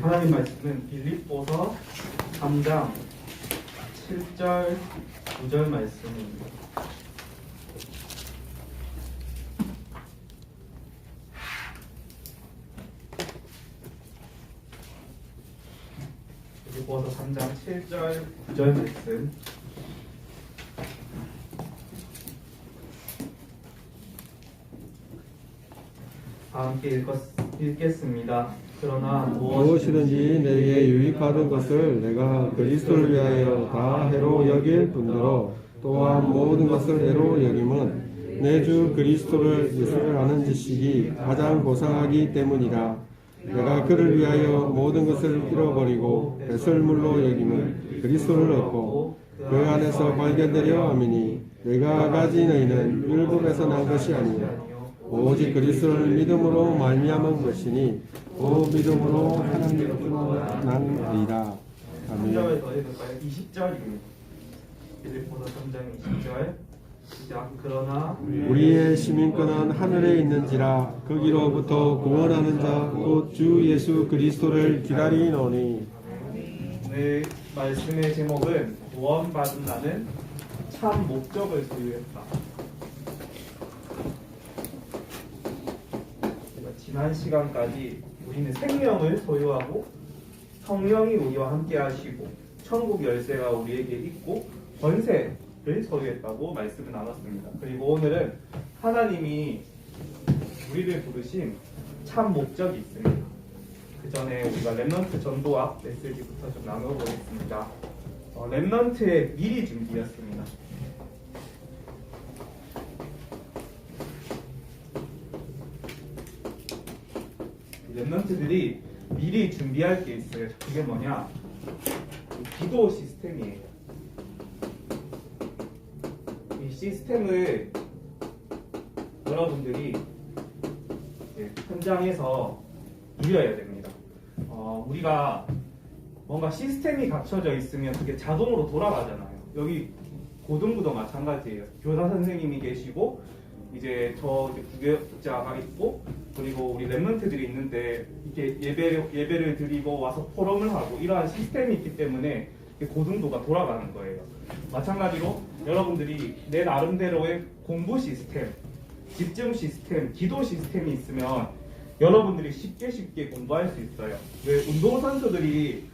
하나님 말씀은 빌립보서 3장 7절 9절 말씀입니다. 빌립보서 3장 7절 9절 말씀 함께 읽겠습니다. 그러나 무엇이든지 내게 유익하던 것을 내가 그리스도를 위하여 다 해로 여길 뿐더러 또한 모든 것을 해로 여김은 내 주 그리스도를 예수를 아는 지식이 가장 고상하기 때문이라. 내가 그를 위하여 모든 것을 잃어버리고 배설물로 여김은 그리스도를 얻고 그 안에서 발견되려 함이니 내가 가진 의는 율법에서 난 것이 아니요 오직 그리스도를 믿음으로 말미암은 것이니 그 믿음으로 하나님으로 난리라. 아멘. 3절을 더 읽을까요? 20절입니다. 빌립보서 3장 20절 시작. 그러나 우리의 시민권은 하늘에 있는지라 거기로부터 구원하는 자 곧 주 예수 그리스도를 기다리노니. 오늘 말씀의 제목은 구원받은 나는 참 목적을 소유했다. 지난 시간까지 우리는 생명을 소유하고 성령이 우리와 함께 하시고 천국 열쇠가 우리에게 있고 권세를 소유했다고 말씀을 나눴습니다. 그리고 오늘은 하나님이 우리를 부르신 참 목적이 있습니다. 그 전에 우리가 렘넌트 전도학 메시지부터 좀 나눠보겠습니다. 렘넌트의 미리 준비였습니다. 렘넌트들이 미리 준비할 게 있어요. 그게 뭐냐? 기도 시스템이에요. 이 시스템을 여러분들이 현장에서 누려야 됩니다. 우리가 뭔가 시스템이 갖춰져 있으면 그게 자동으로 돌아가잖아요. 여기 고등부도 마찬가지예요. 교사 선생님이 계시고 이제 저 부교자가 있고 그리고 우리 렘넌트들이 있는데 이렇게 예배를 드리고 와서 포럼을 하고 이러한 시스템이 있기 때문에 고등부가 돌아가는 거예요. 마찬가지로 여러분들이 내 나름대로의 공부 시스템, 집중 시스템, 기도 시스템이 있으면 여러분들이 쉽게 공부할 수 있어요. 왜 운동선수들이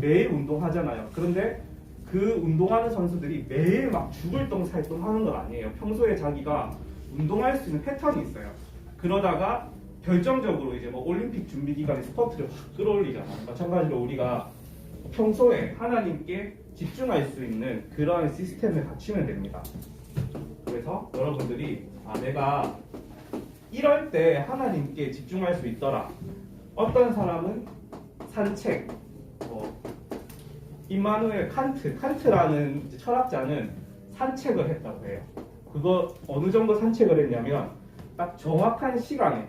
매일 운동하잖아요. 그런데 그 운동하는 선수들이 매일 막 죽을 똥 살 똥 하는 건 아니에요. 평소에 자기가 운동할 수 있는 패턴이 있어요. 그러다가 결정적으로 이제 뭐 올림픽 준비 기간에 스포츠를 확 끌어올리잖아요. 마찬가지로 우리가 평소에 하나님께 집중할 수 있는 그러한 시스템을 갖추면 됩니다. 그래서 여러분들이 내가 이럴 때 하나님께 집중할 수 있더라. 어떤 사람은 산책, 임마누엘 칸트라는 철학자는 산책을 했다고 해요. 그거 어느 정도 산책을 했냐면 딱 정확한 시간에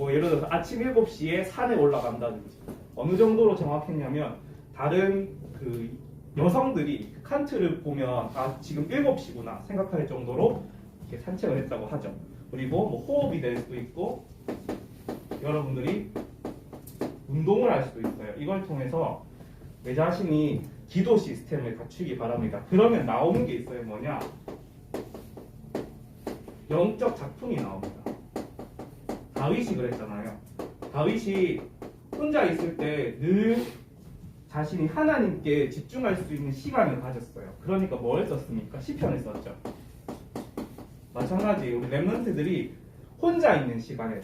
예를 들어서 아침 7시에 산에 올라간다든지 어느 정도로 정확했냐면 다른 그 여성들이 칸트를 보면 지금 7시구나 생각할 정도로 이렇게 산책을 했다고 하죠. 그리고 호흡이 될 수도 있고 여러분들이 운동을 할 수도 있어요. 이걸 통해서 내 자신이 기도 시스템을 갖추기 바랍니다. 그러면 나오는 게 있어요. 뭐냐? 영적 작품이 나옵니다. 다윗이 그랬잖아요. 다윗이 혼자 있을 때 늘 자신이 하나님께 집중할 수 있는 시간을 가졌어요. 그러니까 뭘 썼습니까? 시편을 썼죠. 마찬가지 우리 렘넌트들이 혼자 있는 시간에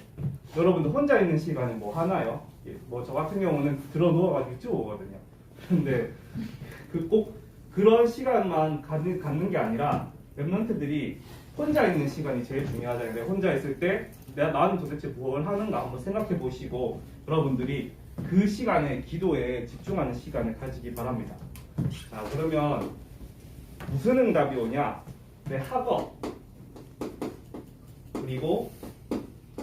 여러분들 혼자 있는 시간에 뭐 하나요? 저 같은 경우는 들어 누워가지고 유튜브 보거든요. 그런데 꼭 그런 시간만 갖는 게 아니라 렘넌트들이 혼자 있는 시간이 제일 중요하잖아요. 혼자 있을 때 나는 도대체 뭘 하는가 한번 생각해 보시고 여러분들이 그 시간에 기도에 집중하는 시간을 가지기 바랍니다. 자, 그러면 무슨 응답이 오냐? 내 학업 그리고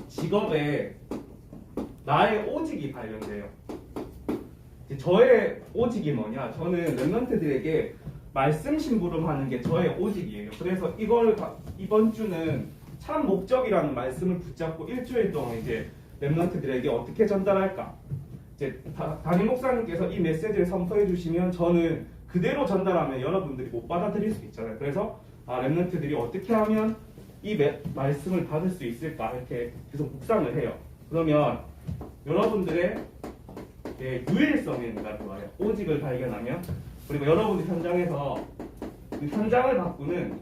직업에 나의 오직이 관련돼요. 저의 오직이 뭐냐? 저는 렘넌트들에게 말씀 심부름하는 게 저의 오직이에요. 그래서 이번 주는 참 목적이라는 말씀을 붙잡고 일주일 동안 이제 렘넌트들에게 어떻게 전달할까? 이제 담임 목사님께서 이 메시지를 선포해 주시면 저는 그대로 전달하면 여러분들이 못 받아들일 수 있잖아요. 그래서 랩런트들이 어떻게 하면 이 말씀을 받을 수 있을까 이렇게 계속 묵상을 해요. 그러면 여러분들의 유일성의 응답이 와요. 오직을 발견하면, 그리고 여러분들 현장에서 그 현장을 바꾸는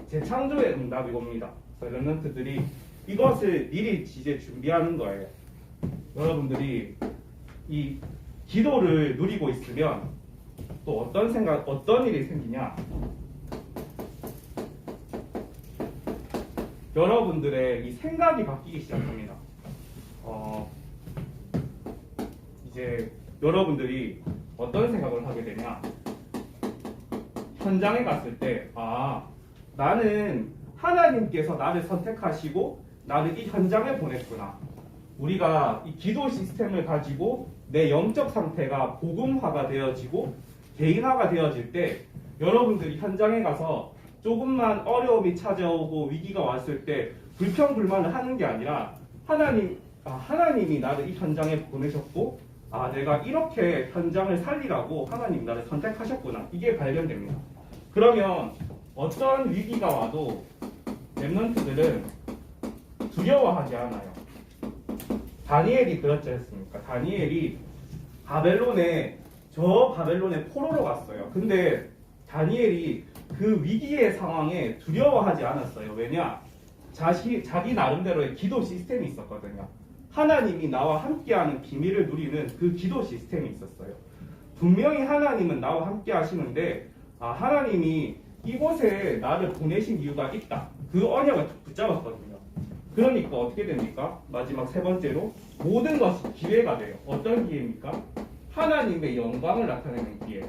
재창조의 응답이 옵니다. 그래서 랩런트들이 이것을 미리 이제 준비하는 거예요. 여러분들이 이 기도를 누리고 있으면 또 어떤 일이 생기냐? 여러분들의 이 생각이 바뀌기 시작합니다. 이제 여러분들이 어떤 생각을 하게 되냐? 현장에 갔을 때, 나는 하나님께서 나를 선택하시고 나를 이 현장에 보냈구나. 우리가 이 기도 시스템을 가지고 내 영적 상태가 복음화가 되어지고 개인화가 되어질 때, 여러분들이 현장에 가서 조금만 어려움이 찾아오고 위기가 왔을 때 불평불만을 하는 게 아니라 하나님이 나를 이 현장에 보내셨고 내가 이렇게 현장을 살리라고 하나님이 나를 선택하셨구나. 이게 발견됩니다. 그러면 어떤 위기가 와도 랩런트들은 두려워하지 않아요. 다니엘이 그렇지 않습니까? 다니엘이 바벨론에 포로로 갔어요. 근데 다니엘이 그 위기의 상황에 두려워하지 않았어요. 왜냐? 자기 나름대로의 기도 시스템이 있었거든요. 하나님이 나와 함께하는 비밀을 누리는 그 기도 시스템이 있었어요. 분명히 하나님은 나와 함께 하시는데 하나님이 이곳에 나를 보내신 이유가 있다. 그 언약을 붙잡았거든요. 그러니까 어떻게 됩니까? 마지막 세 번째로 모든 것이 기회가 돼요. 어떤 기회입니까? 하나님의 영광을 나타내는 기회.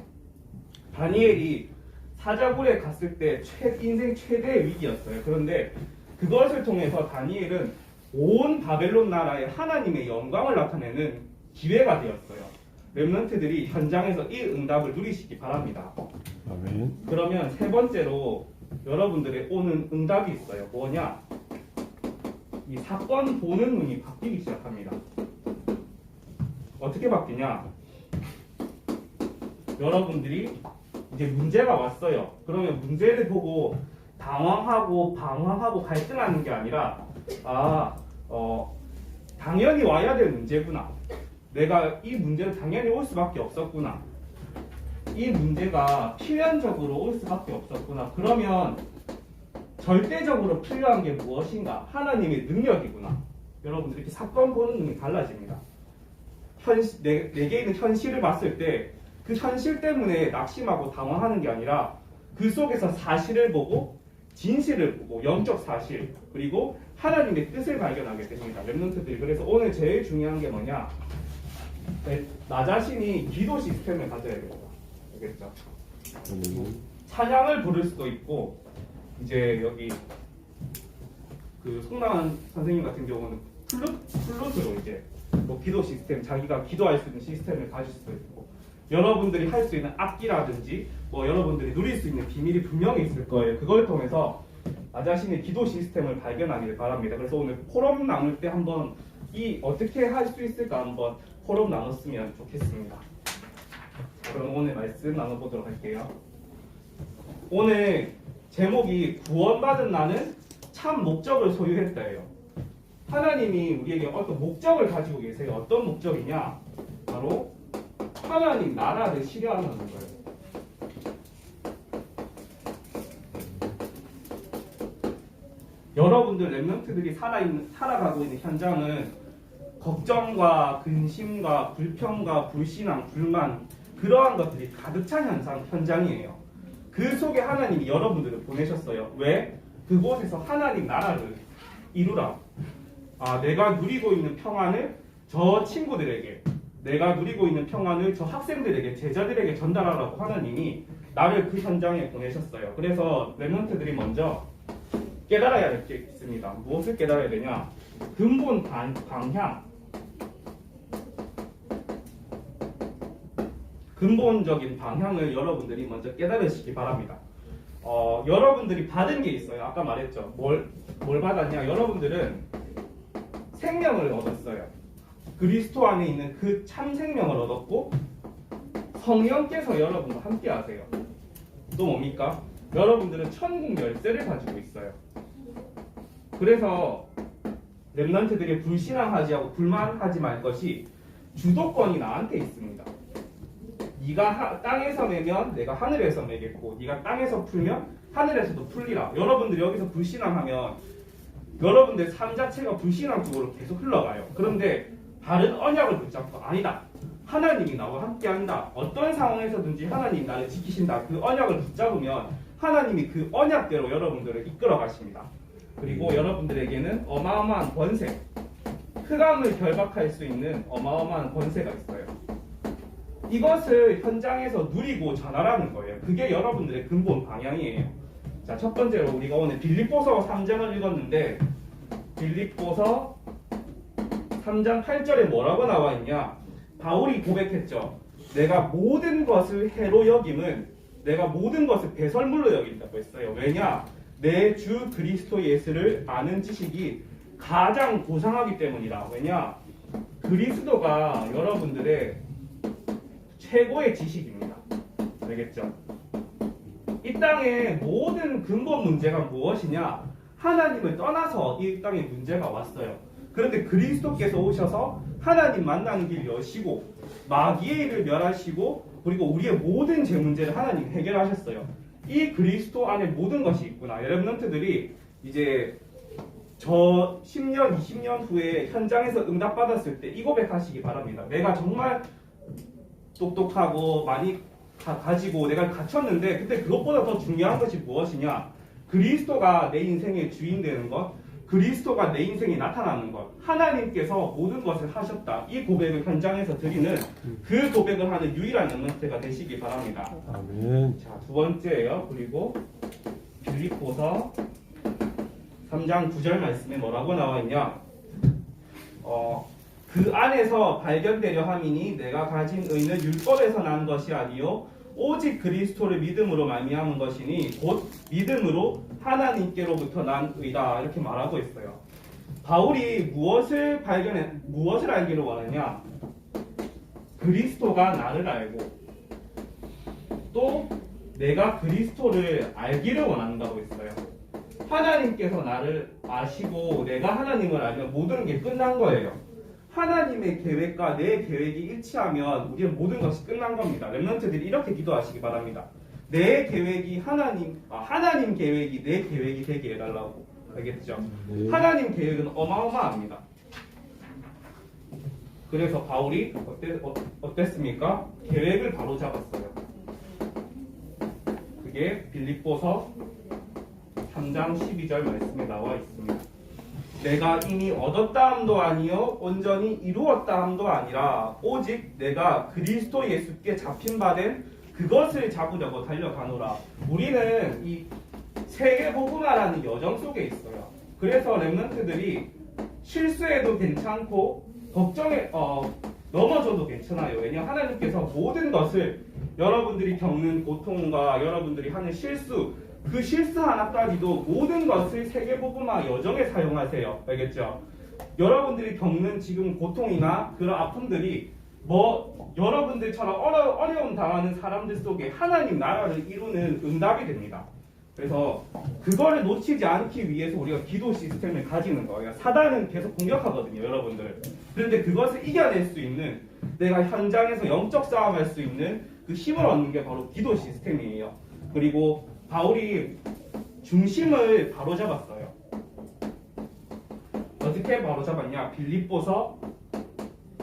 다니엘이 사자굴에 갔을 때 인생 최대의 위기였어요. 그런데 그것을 통해서 다니엘은 온 바벨론 나라에 하나님의 영광을 나타내는 기회가 되었어요. 랩런트들이 현장에서 이 응답을 누리시기 바랍니다. 아멘. 그러면 세 번째로 여러분들의 오는 응답이 있어요. 뭐냐? 이 사건 보는 눈이 바뀌기 시작합니다. 어떻게 바뀌냐? 여러분들이 이제 문제가 왔어요. 그러면 문제를 보고 당황하고 방황하고 갈등하는 게 아니라 당연히 와야 될 문제구나. 내가 이 문제는 당연히 올 수밖에 없었구나. 이 문제가 필연적으로 올 수밖에 없었구나. 그러면 절대적으로 필요한 게 무엇인가? 하나님의 능력이구나. 여러분들 이렇게 사건 보는 눈이 달라집니다. 내게 있는 현실을 봤을 때 그 현실 때문에 낙심하고 당황하는 게 아니라 그 속에서 사실을 보고 진실을 보고 영적 사실 그리고 하나님의 뜻을 발견하게 됩니다. 랩런트들이. 그래서 오늘 제일 중요한 게 뭐냐? 나 자신이 기도 시스템을 가져야 됩니다. 알겠죠? 찬양을 부를 수도 있고 이제 여기 그 송나은 선생님 같은 경우는 플룻으로 이제 뭐 기도 시스템 자기가 기도할 수 있는 시스템을 가질 수도 있고 여러분들이 할 수 있는 악기라든지 뭐 여러분들이 누릴 수 있는 비밀이 분명히 있을 거예요. 그걸 통해서 나 자신의 기도 시스템을 발견하기를 바랍니다. 그래서 오늘 포럼 나눌 때 한번 이 어떻게 할 수 있을까 한번 포럼 나눴으면 좋겠습니다. 그럼 오늘 말씀 나눠보도록 할게요. 오늘 제목이 구원받은 나는 참 목적을 소유했다예요. 하나님이 우리에게 어떤 목적을 가지고 계세요. 어떤 목적이냐? 바로 하나님 나라를 실현하는 거예요. 여러분들 랩런트들이 살아가고 있는 현장은 걱정과 근심과 불평과 불신앙, 불만 그러한 것들이 가득 찬 현장이에요. 그 속에 하나님이 여러분들을 보내셨어요. 왜? 그곳에서 하나님 나라를 이루라. 내가 누리고 있는 평안을 저 친구들에게, 내가 누리고 있는 평안을 저 학생들에게, 제자들에게 전달하라고 하나님이 나를 그 현장에 보내셨어요. 그래서 랩런트들이 먼저 깨달아야 할 게 있습니다. 무엇을 깨달아야 되냐? 근본 방향, 근본적인 방향을 여러분들이 먼저 깨달으시기 바랍니다. 여러분들이 받은 게 있어요. 아까 말했죠. 뭘 받았냐? 여러분들은 생명을 얻었어요. 그리스도 안에 있는 그 참 생명을 얻었고 성령께서 여러분과 함께 하세요. 또 뭡니까? 여러분들은 천국 열쇠를 가지고 있어요. 그래서 렘넌트들이 불신앙하지 하고 불만하지 말 것이 주도권이 나한테 있습니다. 네가 땅에서 매면 내가 하늘에서 매겠고 네가 땅에서 풀면 하늘에서도 풀리라. 여러분들이 여기서 불신앙하면 여러분들 삶 자체가 불신앙 쪽으로 계속 흘러가요. 그런데 바른 언약을 붙잡고 아니다. 하나님이 나와 함께한다. 어떤 상황에서든지 하나님 나를 지키신다. 그 언약을 붙잡으면 하나님이 그 언약대로 여러분들을 이끌어 가십니다. 그리고 여러분들에게는 어마어마한 권세, 흑암을 결박할 수 있는 어마어마한 권세가 있어요. 이것을 현장에서 누리고 전하라는 거예요. 그게 여러분들의 근본 방향이에요. 자, 첫 번째로 우리가 오늘 빌립보서 3장을 읽었는데 빌립보서 3장 8절에 뭐라고 나와 있냐? 바울이 고백했죠. 내가 모든 것을 해로 여김은 내가 모든 것을 배설물로 여긴다고 했어요. 왜냐? 내 주 그리스도 예수를 아는 지식이 가장 고상하기 때문이다. 왜냐? 그리스도가 여러분들의 최고의 지식입니다. 알겠죠? 이 땅의 모든 근본 문제가 무엇이냐? 하나님을 떠나서 이 땅에 문제가 왔어요. 그런데 그리스도께서 오셔서 하나님 만나는 길 여시고 마귀의 일을 멸하시고 그리고 우리의 모든 제 문제를 하나님 해결하셨어요. 이 그리스도 안에 모든 것이 있구나. 여러분들이 이제 저 10년, 20년 후에 현장에서 응답받았을 때 이 고백하시기 바랍니다. 내가 정말 똑똑하고 많이 가지고 내가 갖췄는데 근데 그것보다 더 중요한 것이 무엇이냐? 그리스도가 내 인생의 주인 되는 것, 그리스도가 내 인생에 나타나는 것, 하나님께서 모든 것을 하셨다. 이 고백을 현장에서 드리는 그 고백을 하는 유일한 렘넌트가 되시기 바랍니다. 아멘. 자, 두 번째예요. 그리고 빌립보서 3장 9절 말씀에 뭐라고 나와 있냐? 그 안에서 발견되려 함이니 내가 가진 의는 율법에서 난 것이 아니요 오직 그리스도를 믿음으로 말미암은 것이니 곧 믿음으로 하나님께로부터 난 의다. 이렇게 말하고 있어요. 바울이 무엇을 알기를 원하냐? 그리스도가 나를 알고 또 내가 그리스도를 알기를 원한다고 했어요. 하나님께서 나를 아시고 내가 하나님을 알면 모든 게 끝난 거예요. 하나님의 계획과 내 계획이 일치하면 우리의 모든 것이 끝난 겁니다. 렘넌트들이 이렇게 기도하시기 바랍니다. 내 계획이 하나님 계획이 내 계획이 되게 해달라고. 알겠죠? 하나님 계획은 어마어마합니다. 그래서 바울이 어땠습니까? 계획을 바로 잡았어요. 그게 빌립보서 3장 12절 말씀에 나와 있습니다. 내가 이미 얻었다 함도 아니요 온전히 이루었다 함도 아니라 오직 내가 그리스도 예수께 잡힌 바 된 그것을 잡으려고 달려가노라. 우리는 이 세계 복음화라는 여정 속에 있어요. 그래서 렘넌트들이 실수해도 괜찮고 넘어져도 괜찮아요. 왜냐하면 하나님께서 모든 것을 여러분들이 겪는 고통과 여러분들이 하는 실수 그 실수 하나까지도 모든 것을 세계복음화 여정에 사용하세요. 알겠죠? 여러분들이 겪는 지금 고통이나 그런 아픔들이 여러분들처럼 어려움 당하는 사람들 속에 하나님 나라를 이루는 응답이 됩니다. 그래서 그거를 놓치지 않기 위해서 우리가 기도 시스템을 가지는 거예요. 사단은 계속 공격하거든요, 여러분들. 그런데 그것을 이겨낼 수 있는 내가 현장에서 영적 싸움할 수 있는 그 힘을 얻는 게 바로 기도 시스템이에요. 그리고 바울이 중심을 바로잡았어요. 어떻게 바로잡았냐? 빌립보서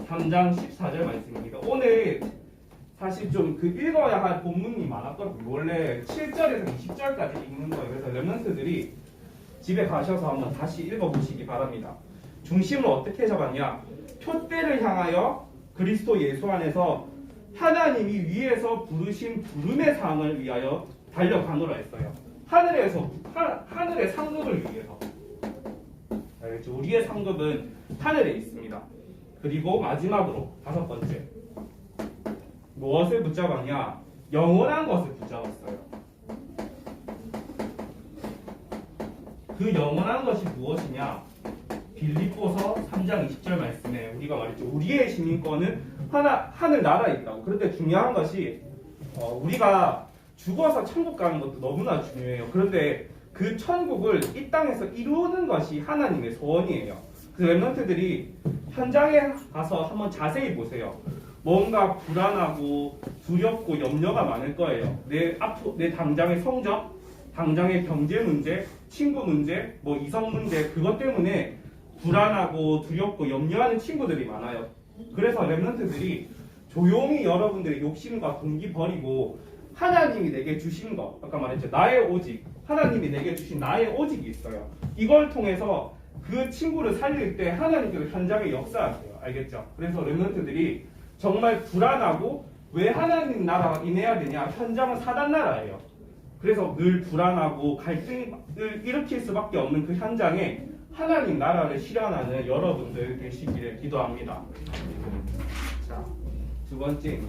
3장 14절 말씀입니다. 오늘 사실 좀 읽어야 할 본문이 많았거든요. 원래 7절에서 20절까지 읽는 거예요. 그래서 렘넌트들이 집에 가셔서 한번 다시 읽어보시기 바랍니다. 중심을 어떻게 잡았냐? 표대를 향하여 그리스도 예수 안에서 하나님이 위에서 부르신 부름의 상을 위하여 달려가노라 했어요. 하늘의 상급을 위해서. 알겠죠? 우리의 상급은 하늘에 있습니다. 그리고 마지막으로 다섯 번째. 무엇을 붙잡았냐? 영원한 것을 붙잡았어요. 그 영원한 것이 무엇이냐? 빌립보서 3장 20절 말씀에 우리가 말했죠. 우리의 시민권은 하늘 나라에 있다고. 그런데 중요한 것이 우리가 죽어서 천국 가는 것도 너무나 중요해요. 그런데 그 천국을 이 땅에서 이루는 것이 하나님의 소원이에요. 그 랩런트들이 현장에 가서 한번 자세히 보세요. 뭔가 불안하고 두렵고 염려가 많을 거예요. 내 당장의 성적, 당장의 경제 문제, 친구 문제, 뭐 이성 문제, 그것 때문에 불안하고 두렵고 염려하는 친구들이 많아요. 그래서 랩런트들이 조용히 여러분들의 욕심과 동기 버리고 하나님이 내게 주신 것, 아까 말했죠. 나의 오직, 하나님이 내게 주신 나의 오직이 있어요. 이걸 통해서 그 친구를 살릴 때 하나님께서 현장에 역사하세요. 알겠죠? 그래서 랩런트들이 정말 불안하고 왜 하나님 나라가 임해야 되냐? 현장은 사단 나라예요. 그래서 늘 불안하고 갈등을 일으킬 수밖에 없는 그 현장에 하나님 나라를 실현하는 여러분들 되시기를 기도합니다. 자, 두 번째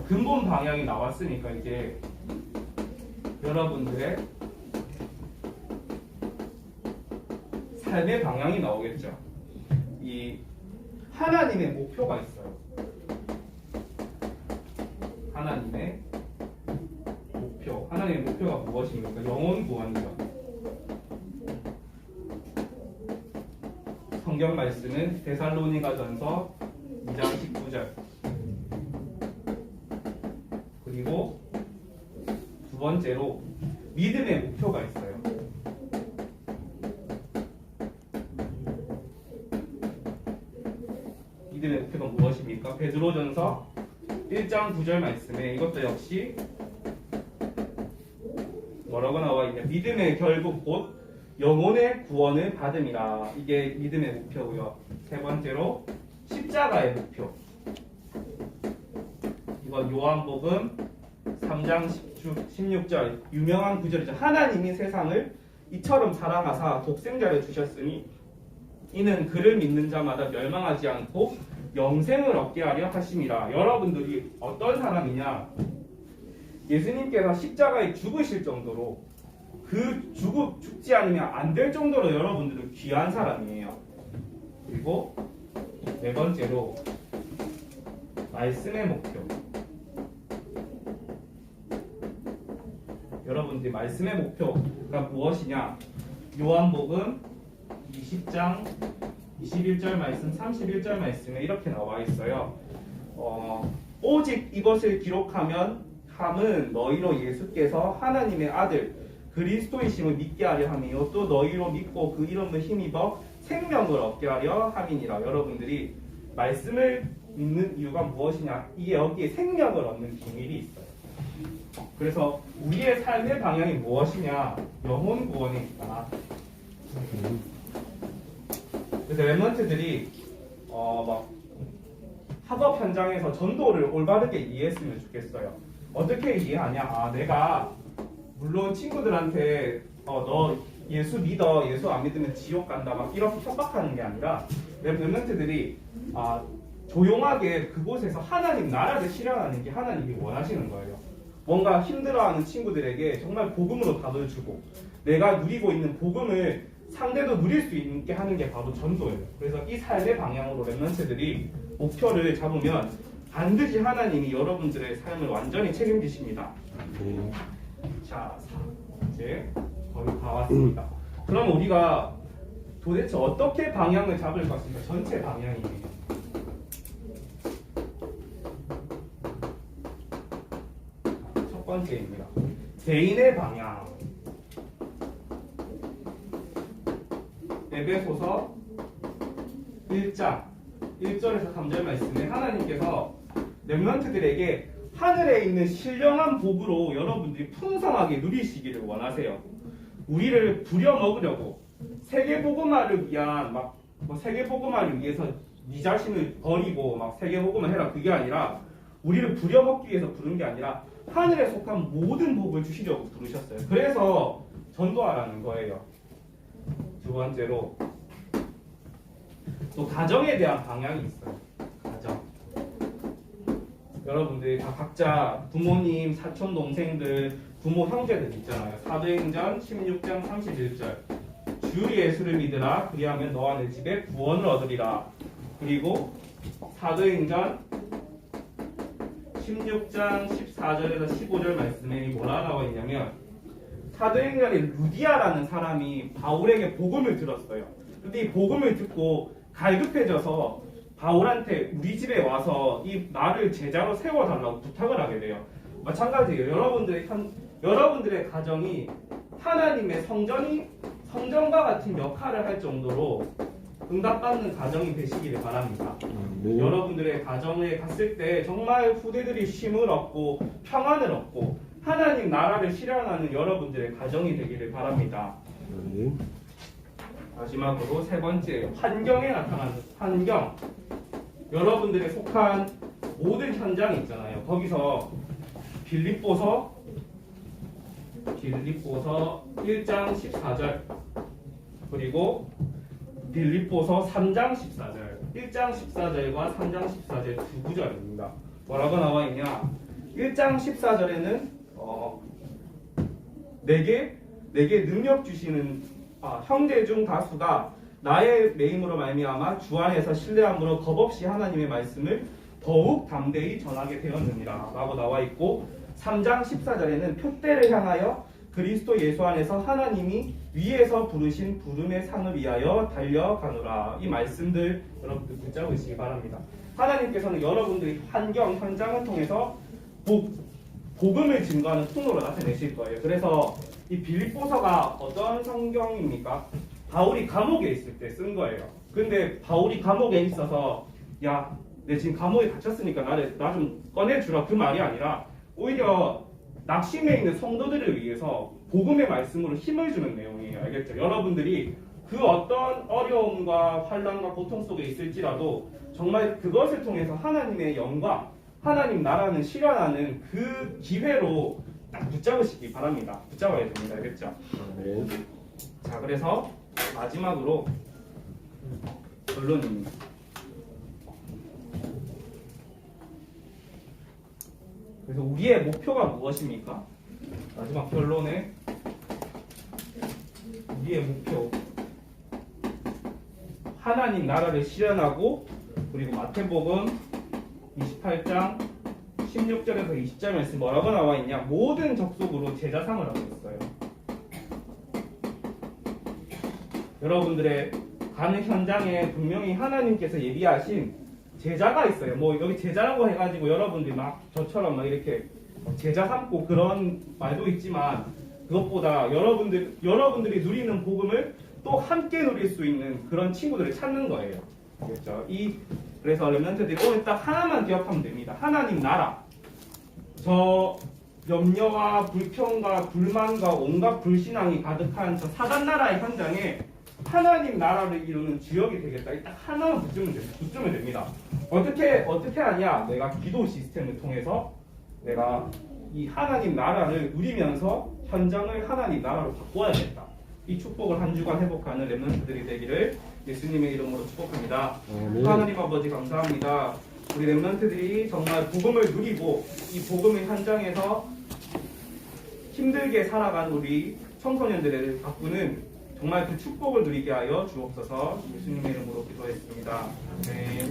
근본 방향이 나왔으니까 이제 여러분들의 삶의 방향이 나오겠죠. 이 하나님의 목표가 있어요. 하나님의 목표. 하나님의 목표가 무엇입니까? 영혼 구원이죠. 성경 말씀은 데살로니가전서 2장 19절. 그리고 두 번째로 믿음의 목표가 있어요. 믿음의 목표가 무엇입니까? 베드로전서 1장 9절 말씀에 이것도 역시 뭐라고 나와 있냐? 믿음의 결국 곧 영혼의 구원을 받음이라. 이게 믿음의 목표고요. 세 번째로 십자가의 목표. 이건 요한복음 3장 16절 유명한 구절이죠. 하나님이 세상을 이처럼 사랑하사 독생자를 주셨으니 이는 그를 믿는 자마다 멸망하지 않고 영생을 얻게 하려 하심이라. 여러분들이 어떤 사람이냐? 예수님께서 십자가에 죽으실 정도로 죽지 않으면 안 될 정도로 여러분들은 귀한 사람이에요. 그리고 네 번째로 말씀의 목표. 여러분들이 말씀의 목표가 무엇이냐? 요한복음 20장 21절 말씀, 31절 말씀에 이렇게 나와 있어요. 오직 이것을 기록하면 함은 너희로 예수께서 하나님의 아들 그리스도이심을 믿게 하려 함이요 또 너희로 믿고 그 이름을 힘입어 생명을 얻게 하려 함이니라. 여러분들이 말씀을 믿는 이유가 무엇이냐? 이게 여기에 생명을 얻는 비밀이 있어요. 그래서 우리의 삶의 방향이 무엇이냐? 영혼 구원에 있다. 그래서 랩런트들이 막 학업 현장에서 전도를 올바르게 이해했으면 좋겠어요. 어떻게 이해하냐? 내가 물론 친구들한테 너 예수 믿어, 예수 안 믿으면 지옥 간다 막 이렇게 협박하는 게 아니라 랩런트들이 조용하게 그곳에서 하나님 나라를 실현하는 게 하나님이 원하시는 거예요. 뭔가 힘들어하는 친구들에게 정말 복음으로 답을 주고 내가 누리고 있는 복음을 상대도 누릴 수 있게 하는 게 바로 전도예요. 그래서 이 삶의 방향으로 랩런트들이 목표를 잡으면 반드시 하나님이 여러분들의 삶을 완전히 책임지십니다. 자, 이제 거의 다 왔습니다. 그럼 우리가 도대체 어떻게 방향을 잡을 것인가? 전체 방향이에요. 첫 번째입니다. 개인의 방향. 에베소서 1장 1절에서 3절 말씀에 하나님께서 렘넌트들에게 하늘에 있는 신령한 복으로 여러분들이 풍성하게 누리시기를 원하세요. 우리를 부려먹으려고 세계복음화를 위한 세계복음화를 위해서 네 자신을 버리고 세계복음화 해라 그게 아니라 우리를 부려먹기 위해서 부른 게 아니라 하늘에 속한 모든 복을 주시려고 부르셨어요. 그래서 전도하라는 거예요. 두 번째로 또 가정에 대한 방향이 있어요. 가정. 여러분들이 다 각자 부모님, 사촌 동생들, 부모 형제들 있잖아요. 사도행전 16장 31절 주 예수를 믿으라. 그리하면 너와 내 집에 구원을 얻으리라. 그리고 사도행전 16장 14절에서 15절 말씀에 뭐라 나와 있냐면 사도행전에 루디아라는 사람이 바울에게 복음을 들었어요. 근데 이 복음을 듣고 갈급해져서 바울한테 우리 집에 와서 이 나를 제자로 세워달라고 부탁을 하게 돼요. 마찬가지예요. 여러분들의 가정이 하나님의 성전과 같은 역할을 할 정도로 응답받는 가정이 되시기를 바랍니다. 여러분들의 가정에 갔을 때 정말 후대들이 쉼을 얻고 평안을 얻고 하나님 나라를 실현하는 여러분들의 가정이 되기를 바랍니다. 마지막으로 세 번째, 환경에 나타나는 환경. 여러분들의 속한 모든 현장이 있잖아요. 거기서 빌립보서 1장 14절 그리고 빌립보서 3장 14절 1장 14절과 3장 14절 두 구절입니다. 뭐라고 나와 있냐? 1장 14절에는 내게 능력 주시는 형제 중 다수가 나의 매임으로 말미암아 주 안에서 신뢰함으로 겁없이 하나님의 말씀을 더욱 담대히 전하게 되었느니라 라고 나와 있고 3장 14절에는 표대를 향하여 그리스도 예수 안에서 하나님이 위에서 부르신 부름의 상을 위하여 달려가노라. 이 말씀들 여러분들 붙잡으시기 바랍니다. 하나님께서는 여러분들의 환경, 현장을 통해서 복음을 증거하는 통로로 나타내실 거예요. 그래서 이 빌립보서가 어떤 성경입니까? 바울이 감옥에 있을 때 쓴 거예요. 근데 바울이 감옥에 있어서 야, 내 지금 감옥에 갇혔으니까 나 좀 꺼내주라 그 말이 아니라 오히려 낙심해 있는 성도들을 위해서 복음의 말씀으로 힘을 주는 내용이에요. 알겠죠? 여러분들이 그 어떤 어려움과 환난과 고통 속에 있을지라도 정말 그것을 통해서 하나님의 영광, 하나님 나라는 실현하는 그 기회로 딱 붙잡으시기 바랍니다. 붙잡아야 됩니다. 알겠죠? 네. 자, 그래서 마지막으로 결론입니다. 그래서 우리의 목표가 무엇입니까? 마지막 결론에 우리의 목표 하나님 나라를 실현하고 그리고 마태복음 28장 16절에서 20절 말씀 뭐라고 나와 있냐? 모든 족속으로 제자 삼으라고 했어요. 여러분들의 가는 현장에 분명히 하나님께서 예비하신 제자가 있어요. 뭐 여기 제자라고 해가지고 여러분들이 막 저처럼 막 이렇게 제자 삼고 그런 말도 있지만 그것보다 여러분들이 누리는 복음을 또 함께 누릴 수 있는 그런 친구들을 찾는 거예요. 그렇죠? 그래서 렘넌트들이 오늘 딱 하나만 기억하면 됩니다. 하나님 나라. 저 염려와 불평과 불만과 온갖 불신앙이 가득한 저 사단 나라의 현장에 하나님 나라를 이루는 주역이 되겠다. 딱 하나만 붙으면 됩니다. 어떻게 하냐? 내가 기도 시스템을 통해서 내가 이 하나님 나라를 누리면서 현장을 하나님 나라로 바꿔야겠다. 이 축복을 한 주간 회복하는 렘넌트들이 되기를 예수님의 이름으로 축복합니다. 하나님 아버지 감사합니다. 우리 렘넌트들이 정말 복음을 누리고 이 복음의 현장에서 힘들게 살아간 우리 청소년들을 바꾸는 정말 그 축복을 누리게 하여 주옵소서. 예수님의 이름으로 기도했습니다. 네.